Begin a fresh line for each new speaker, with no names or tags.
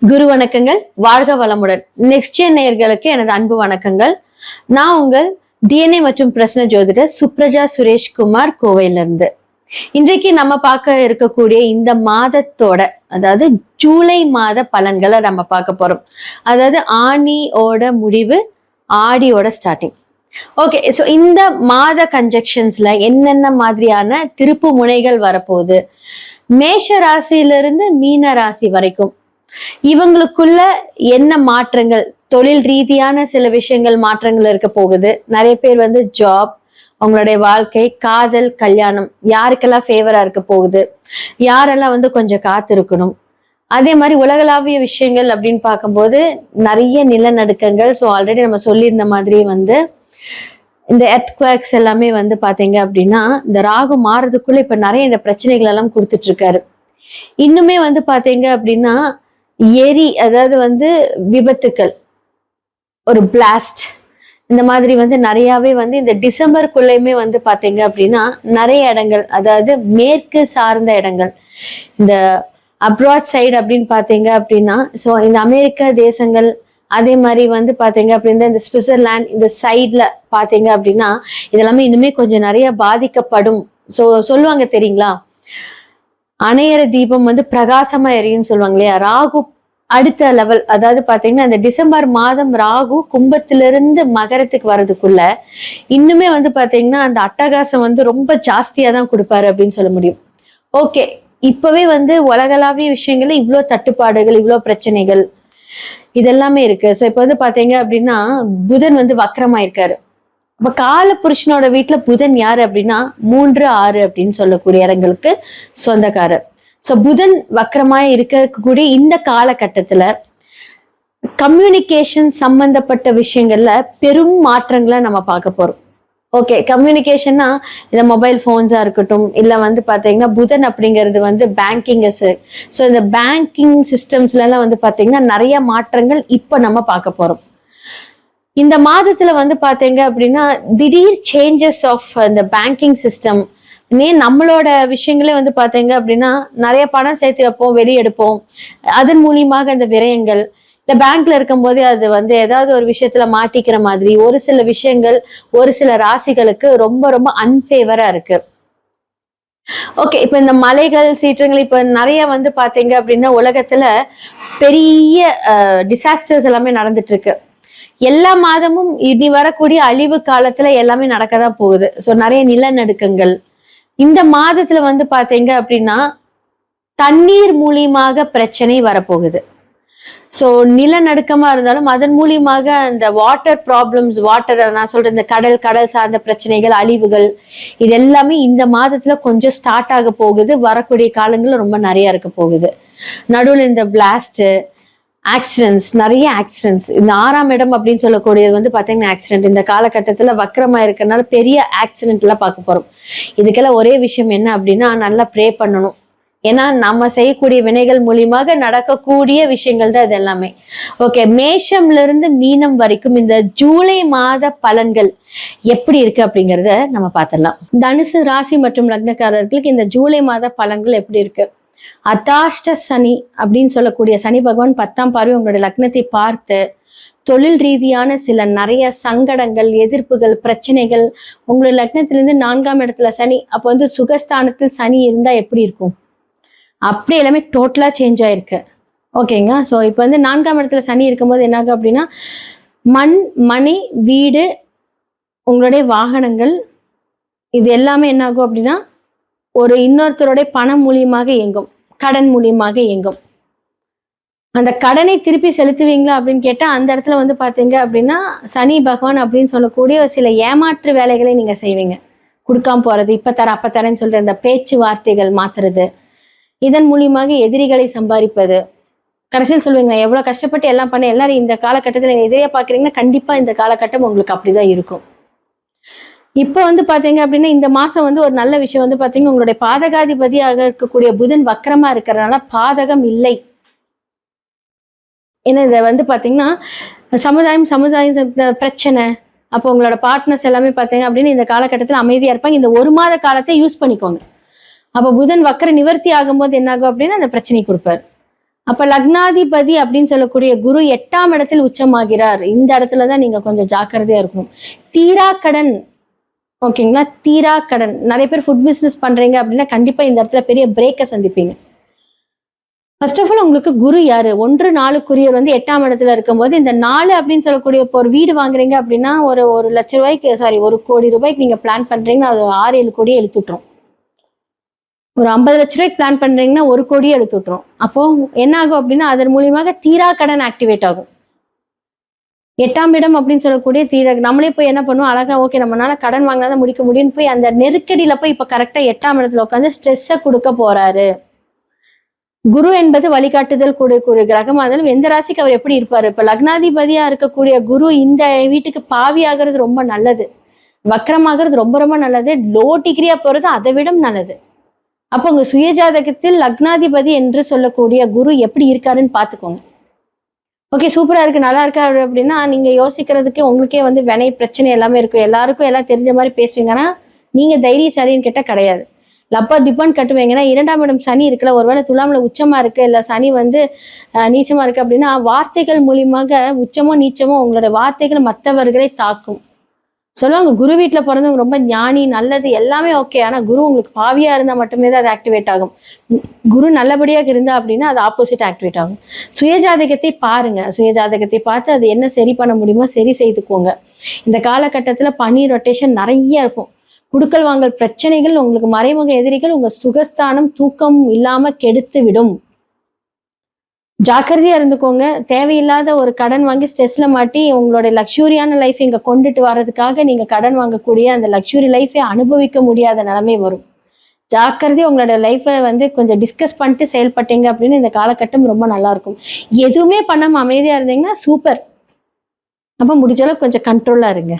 குரு வணக்கங்கள். வாழ்க வளமுடன். நெக்ஸ்ட் நேயர்களுக்கு எனது அன்பு வணக்கங்கள். நான் உங்கள் டிஎன்ஏ மற்றும் பிரசன்ன ஜோதிடர் சுப்ரஜா சுரேஷ்குமார் கோவையிலிருந்து. இன்றைக்கு நம்ம பார்க்க இருக்கக்கூடிய இந்த மாதத்தோட அதாவது ஜூலை மாத பலன்களை நம்ம பார்க்க போறோம். அதாவது ஆனியோட முடிவு, ஆடியோட ஸ்டார்டிங். ஓகே, ஸோ இந்த மாத கன்ஜெக்ஷன்ஸ்ல என்னென்ன மாதிரியான திருப்பு முனைகள் வரப்போகுது, மேஷ ராசியிலிருந்து மீன ராசி வரைக்கும் இவங்களுக்குள்ள என்ன மாற்றங்கள், தொழில் ரீதியான சில விஷயங்கள் மாற்றங்கள் இருக்க போகுது. நிறைய பேர் ஜாப், அவங்களுடைய வாழ்க்கை, காதல், கல்யாணம் யாருக்கெல்லாம் ஃபேவரா இருக்க போகுது, யாரெல்லாம் கொஞ்சம் காத்திருக்கணும். அதே மாதிரி உலகளாவிய விஷயங்கள் அப்படின்னு பார்க்கும்போது நிறைய நிலநடுக்கங்கள். ஸோ ஆல்ரெடி நம்ம சொல்லியிருந்த மாதிரி இந்த எர்த்குவேக்ஸ் எல்லாமே பாத்தீங்க அப்படின்னா இந்த ராகு மாறதுக்குள்ள இப்ப நிறைய இந்த பிரச்சனைகள் எல்லாம் கொடுத்துட்டு இருக்காரு. இன்னுமே பாத்தீங்க அப்படின்னா அதாவது விபத்துக்கள், ஒரு பிளாஸ்ட், இந்த மாதிரி நிறையவே இந்த டிசம்பருக்குள்ளயுமே பாத்தீங்க அப்படின்னா நிறைய இடங்கள், அதாவது மேற்கு சார்ந்த இடங்கள், இந்த அப்ராட் சைடு அப்படின்னு பாத்தீங்க அப்படின்னா ஸோ இந்த அமெரிக்க தேசங்கள், அதே மாதிரி பாத்தீங்க அப்படின்னா இந்த சுவிட்சர்லாந்து இந்த சைட்ல பாத்தீங்க அப்படின்னா இதெல்லாமே இன்னுமே கொஞ்சம் நிறைய பாதிக்கப்படும். ஸோ சொல்லுவாங்க தெரியுங்களா, அணையற தீபம் பிரகாசமா எரியும்னு சொல்லுவாங்க இல்லையா. ராகு அடுத்த லெவல், அதாவது பாத்தீங்கன்னா இந்த டிசம்பர் மாதம் ராகு கும்பத்திலிருந்து மகரத்துக்கு வர்றதுக்குள்ள இன்னுமே பாத்தீங்கன்னா அந்த அட்டகாசம் ரொம்ப ஜாஸ்தியா தான் கொடுப்பாரு அப்படின்னு சொல்ல முடியும். ஓகே, இப்பவே உலகளாவிய விஷயங்கள்ல இவ்வளவு தட்டுப்பாடுகள், இவ்வளவு பிரச்சனைகள் இதெல்லாமே இருக்கு. ஸோ இப்ப பாத்தீங்க அப்படின்னா புதன் வக்ரமாயிருக்காரு. அப்ப கால புருஷனோட வீட்டுல புதன் யாரு அப்படின்னா 3, 6 அப்படின்னு சொல்லக்கூடிய இடங்களுக்கு சொந்தக்காரர். சோ புதன் வக்கரமாய் இருக்கக்கூடிய இந்த காலகட்டத்துல கம்யூனிகேஷன் சம்பந்தப்பட்ட விஷயங்கள்ல பெரும் மாற்றங்களை நம்ம பார்க்க போறோம். ஓகே, கம்யூனிகேஷன்னா இந்த மொபைல் போன்ஸா இருக்கட்டும், இல்ல பாத்தீங்கன்னா புதன் அப்படிங்கிறது பேங்கிங். ஸோ இந்த பேங்கிங் சிஸ்டம்ஸ்ல எல்லாம் பாத்தீங்கன்னா நிறைய மாற்றங்கள் இப்ப நம்ம பார்க்க போறோம். இந்த மாதத்துல பாத்தீங்க அப்படின்னா திடீர் சேஞ்சஸ் ஆஃப் இந்த பேங்கிங் சிஸ்டம். நம்மளோட விஷயங்களே பாத்தீங்க அப்படின்னா நிறைய பணம் சேர்த்து வைப்போம், வெளியெடுப்போம், அதன் மூலியமாக இந்த விரயங்கள், இந்த பேங்க்ல இருக்கும் போதே அது ஏதாவது ஒரு விஷயத்துல மாட்டிக்கிற மாதிரி ஒரு சில விஷயங்கள் ஒரு சில ராசிகளுக்கு ரொம்ப ரொம்ப அன்ஃபேவரா இருக்கு. ஓகே, இப்ப இந்த மலைகள், சீற்றங்கள் இப்ப நிறைய பாத்தீங்க அப்படின்னா உலகத்துல பெரிய டிசாஸ்டர்ஸ் எல்லாமே நடந்துட்டு இருக்கு. எல்லா மாதமும் இனி வரக்கூடிய அழிவு காலத்துல எல்லாமே நடக்கதான் போகுது. ஸோ நிறைய நிலநடுக்கங்கள் இந்த மாதத்துல பாத்தீங்க அப்படின்னா தண்ணீர் மூலியமாக பிரச்சனை வரப்போகுது. ஸோ நிலநடுக்கமா இருந்தாலும் அதன் மூலியமாக இந்த வாட்டர் ப்ராப்ளம்ஸ், வாட்டர் நான் சொல்றேன் இந்த கடல் சார்ந்த பிரச்சனைகள், அழிவுகள் இது எல்லாமே இந்த மாதத்துல கொஞ்சம் ஸ்டார்ட் ஆக போகுது. வரக்கூடிய காலங்கள்ல ரொம்ப நிறைய இருக்க போகுது. நடுவில் இந்த பிளாஸ்ட், ஆக்சிடென்ட்ஸ், நிறைய ஆக்சிடென்ட்ஸ். இந்த 6ஆம் இடம் அப்படின்னு சொல்லக்கூடியது பாத்தீங்கன்னா ஆக்சிடென்ட் இந்த காலகட்டத்துல வக்கரமா இருக்கிறதுனால பெரிய ஆக்சிடென்ட் எல்லாம் பார்க்க போறோம். இதுக்கெல்லாம் ஒரே விஷயம் என்ன அப்படின்னா நல்லா ப்ரே பண்ணணும். ஏன்னா நம்ம செய்யக்கூடிய வினைகள் மூலியமாக நடக்கக்கூடிய விஷயங்கள் தான் இது எல்லாமே. ஓகே, மேஷம்ல இருந்து மீனம் வரைக்கும் இந்த ஜூலை மாத பலன்கள் எப்படி இருக்கு அப்படிங்கறத நம்ம பார்த்துடலாம். தனுசு ராசி மற்றும் லக்னக்காரர்களுக்கு இந்த ஜூலை மாத பலன்கள் எப்படி இருக்கு? அதாஷ்ட சனி அப்படின்னு சொல்லக்கூடிய சனி பகவான் 10ஆம் பார்வை உங்களுடைய லக்னத்தை பார்த்து தொழில் ரீதியான சில நிறைய சங்கடங்கள், எதிர்ப்புகள், பிரச்சனைகள், உங்களுடைய லக்னத்திலிருந்து 4ஆம் இடத்துல சனி, அப்போ சுகஸ்தானத்தில் சனி இருந்தா எப்படி இருக்கும்? அப்படி எல்லாமே டோட்டலா சேஞ்ச் ஆயிருக்கு. ஓகேங்க, ஸோ இப்போ 4ஆம் இடத்துல சனி இருக்கும்போது என்னாகும் அப்படின்னா மண், மனை, வீடு, உங்களுடைய வாகனங்கள் இது எல்லாமே என்னாகும் அப்படின்னா ஒரு இன்னொருத்தருடைய பணம் மூலியமாக இயங்கும், கடன் மூலியமாக இயங்கும். அந்த கடனை திருப்பி செலுத்துவீங்களா அப்படின்னு கேட்டா அந்த இடத்துல பாத்தீங்க அப்படின்னா சனி பகவான் அப்படின்னு சொல்லக்கூடிய சில ஏமாற்று வேலைகளை நீங்க செய்வீங்க. கொடுக்காம போறது, இப்ப தர அப்ப தரேன்னு சொல்ற இந்த பேச்சுவார்த்தைகள் மாத்துறது, இதன் மூலியமாக எதிரிகளை சம்பாதிப்பது. கடைசியில் சொல்லுவீங்க நான் எவ்வளவு கஷ்டப்பட்டு எல்லாம் பண்ண, எல்லாரும் இந்த காலகட்டத்தில் நீங்க எதிரியா பாக்குறீங்கன்னா கண்டிப்பா இந்த காலகட்டம் உங்களுக்கு அப்படிதான் இருக்கும். இப்போ பாத்தீங்க அப்படின்னா இந்த மாசம் ஒரு நல்ல விஷயம் பாத்தீங்கன்னா உங்களுடைய பாதகாதிபதியாக இருக்கக்கூடிய புதன் வக்கரமா இருக்கிறதுனால பாதகம் இல்லை. ஏன்னா இதை பாத்தீங்கன்னா சமுதாயம் பிரச்சனை, அப்போ உங்களோட பார்ட்னர்ஸ் எல்லாமே பாத்தீங்க அப்படின்னு இந்த காலகட்டத்தில் அமைதியா இருப்பாங்க. இந்த ஒரு மாத காலத்தை யூஸ் பண்ணிக்கோங்க. அப்போ புதன் வக்கர நிவர்த்தி ஆகும்போது என்னாகும் அப்படின்னா அந்த பிரச்சனை கொடுப்பாரு. அப்ப லக்னாதிபதி அப்படின்னு சொல்லக்கூடிய குரு 8ஆம் இடத்தில் உச்சமாகிறார். இந்த இடத்துலதான் நீங்க கொஞ்சம் ஜாக்கிரதையா இருக்கணும். தீராக்கடன், ஓகேங்களா? தீராக்கடன். நிறைய பேர் ஃபுட் பிசினஸ் பண்றீங்க அப்படின்னா கண்டிப்பா இந்த இடத்துல பெரிய பிரேக்கை சந்திப்பீங்க. ஃபர்ஸ்ட் ஆஃப் ஆல் உங்களுக்கு குரு யாரு? 1-4 வந்து 8ஆம் இடத்துல இருக்கும்போது, இந்த 4 அப்படின்னு சொல்லக்கூடிய இப்போ ஒரு வீடு வாங்குறீங்க அப்படின்னா ஒரு 1,00,000 ரூபாய்க்கு, சாரி, 1,00,00,000 ரூபாய்க்கு நீங்க பிளான் பண்றீங்கன்னா அது 6-7 கோடியே இழுத்து விட்டுரும். ஒரு 50 லட்ச ரூபாய்க்கு பிளான் பண்றீங்கன்னா 1 கோடியே எடுத்து விட்டுரும். அப்போ என்ன ஆகும் அப்படின்னா அதன் மூலியமாக தீரா கடன் ஆக்டிவேட் ஆகும். 8ஆம் இடம் அப்படின்னு சொல்லக்கூடிய நம்மளே போய் என்ன பண்ணுவோம், அழகா ஓகே நம்மளால கடன் வாங்கினாதான் முடிக்க முடியும்னு போய் அந்த நெருக்கடியில போய் இப்ப கரெக்டா 8ஆம் இடத்துல உட்காந்து ஸ்ட்ரெஸ்ஸை கொடுக்க போறாரு. குரு என்பது வழிகாட்டுதல் கூடிய கிரகமா இருந்தாலும் எந்த ராசிக்கு அவர் எப்படி இருப்பாரு? இப்ப லக்னாதிபதியா இருக்கக்கூடிய குரு இந்த வீட்டுக்கு பாவி ஆகிறது ரொம்ப நல்லது, வக்கரமாகிறது ரொம்ப ரொம்ப நல்லது, லோ டிகிரியா போறது அதை விட நல்லது. அப்போ உங்க சுயஜாதகத்தில் லக்னாதிபதி என்று சொல்லக்கூடிய குரு எப்படி இருக்காருன்னு பாத்துக்கோங்க. ஓகே, சூப்பரா இருக்கு, நல்லா இருக்காரு அப்படின்னா நீங்க யோசிக்கிறதுக்கு உங்களுக்கே வந்து வினை பிரச்சனை எல்லாமே இருக்கும். எல்லாருக்கும் எல்லாம் தெரிஞ்ச மாதிரி பேசுவீங்கன்னா நீங்க தைரியசாலின்னு கேட்டா கிடையாது. லப்பா திப்பான்னு கட்டுவீங்கன்னா 2ஆம் இடம் சனி இருக்குல்ல, ஒருவேளை துலாம்ல உச்சமா இருக்கு இல்ல சனி வந்து நீச்சமா இருக்கு அப்படின்னா வார்த்தைகள் மூலியமாக உச்சமோ நீச்சமோ உங்களோட வார்த்தைகள் மற்றவர்களை தாக்கும். சொல்லுவாங்க குரு வீட்டுல பிறந்தவங்க ரொம்ப ஞானி, நல்லது எல்லாமே ஓகே. ஆனா குரு உங்களுக்கு பாவியா இருந்தா மட்டுமே தான் அது ஆக்டிவேட் ஆகும். குரு நல்லபடியாக இருந்தா அப்படின்னா அது ஆப்போசிட் ஆக்டிவேட் ஆகும். சுயஜாதகத்தை பாருங்க, சுயஜாதகத்தை பார்த்து அது என்ன சரி பண்ண முடியுமோ சரி செய்துக்கோங்க. இந்த காலகட்டத்துல பனி ரொட்டேஷன் நிறைய இருக்கும். குடுக்கல் வாங்கல் பிரச்சனைகள், உங்களுக்கு மறைமுக எதிரிகள் உங்க சுகஸ்தானம் தூக்கம் இல்லாம கெடுத்து விடும். ஜாக்கிரதையா இருந்துக்கோங்க. தேவையில்லாத ஒரு கடன் வாங்கி ஸ்ட்ரெஸ்ல மாட்டி உங்களுடைய லக்ஸூரியான லைஃப் இங்க கொண்டுட்டு வர்றதுக்காக நீங்க கடன் வாங்கக்கூடிய அந்த லக்ஸூரி லைஃபை அனுபவிக்க முடியாத நிலைமை வரும். ஜாக்கிரதையா உங்களோட லைஃபை வந்து கொஞ்சம் டிஸ்கஸ் பண்ணிட்டு செயல்பட்டீங்க அப்படின்னு இந்த காலகட்டம் ரொம்ப நல்லா இருக்கும். எதுவுமே பண்ணாம அமைதியா இருந்தீங்கன்னா சூப்பர். அப்ப முடிஞ்ச அளவுக்கு கொஞ்சம் கண்ட்ரோலா இருங்க.